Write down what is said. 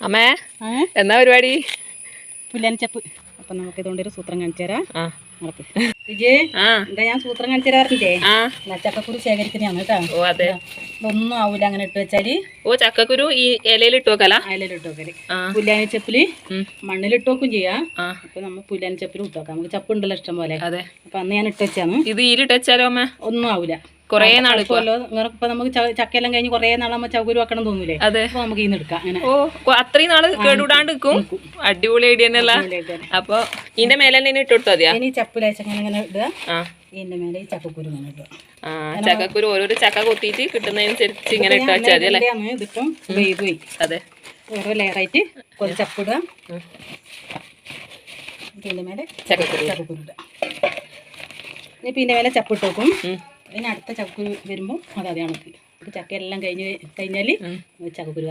അമ്മേ എന്നാ പരിപാടി? പുല്ലാൻചപ്പ്. അപ്പം നമുക്ക് ഇതുകൊണ്ടൊരു സൂത്രം കാണിച്ചു തരാം. വിജയ് എന്താ ഞാൻ സൂത്രം കാണിച്ചു തരാറില്ലേ? ചക്കക്കുരു ശേഖരിക്കുന്നതാണ് കേട്ടോ. ഓ അതെ, ഇതൊന്നും ആവൂല അങ്ങനെ ഇട്ട് വെച്ചാല്. ഓ ചക്കക്കുരു ഈ ഇലയിൽ ഇട്ട് വെക്കല? ഇലയിലിട്ട് വെക്കല്. പുല്ലാനിച്ചപ്പില് മണ്ണിലിട്ട് വെക്കും ചെയ്യാം. അപ്പൊ നമ്മൾ പുല്ലാനിച്ചപ്പിൽ ഇട്ട് വെക്കാം. നമുക്ക് ചപ്പ് ഉണ്ടല്ലോ ഇഷ്ടം പോലെ. അതെ, അപ്പൊ അന്ന് ഞാൻ ഇട്ട് വെച്ചാണ്. ഇത് ഈരിട്ട് വെച്ചാലോ അമ്മ? ഒന്നും ആവൂല. കൊറേ നാള് ഇപ്പൊ നമുക്ക് ചക്കയെല്ലാം കഴിഞ്ഞ് കൊറേ നാളാകുമ്പോ ചകുരു വെക്കണം തോന്നൂലേ? അതെ, അപ്പൊ നമുക്ക് ഇന്ന് എടുക്കാം. അങ്ങനെ ഓ അത്രയും നാള് കേടുകൂടാണ്ട് നിൽക്കും. അടിപൊളി ഐഡിയ തന്നെയല്ല. അപ്പൊ ഇതിന്റെ മേലെ തന്നെ ഇട്ട് കൊടുത്താ മതിയാ? ഇനി ചപ്പിലേച്ചങ്ങനെ ഇങ്ങനെ ഇടുക. ഇതിന്റെ മേലെ ഈ ചക്കക്കുരു ഇങ്ങനെ ഇടുക. ചക്കക്കുരു ഓരോരോ ചക്ക കൊത്തിയിട്ട് കിട്ടുന്നതിനനുസരിച്ച് ഇങ്ങനെ ഇട്ട് വെച്ചാൽ മതി അല്ലേ? ഇതിപ്പം വേവ്. അതെ, ഓരോ ലെയറായിട്ട് കുറച്ച് ചപ്പിടുക. ഇതിന്റെ മേലെ ചക്കക്കുരു ഇടുക. ഇനി പിന്നെ മേലെ ചപ്പിട്ട് വെക്കും. ഇനി അടുത്ത ചക്കക്കുരു വരുമ്പോൾ അതെ കണക്ക് ചക്കയെല്ലാം കഴിഞ്ഞാൽ ചക്കക്കുരു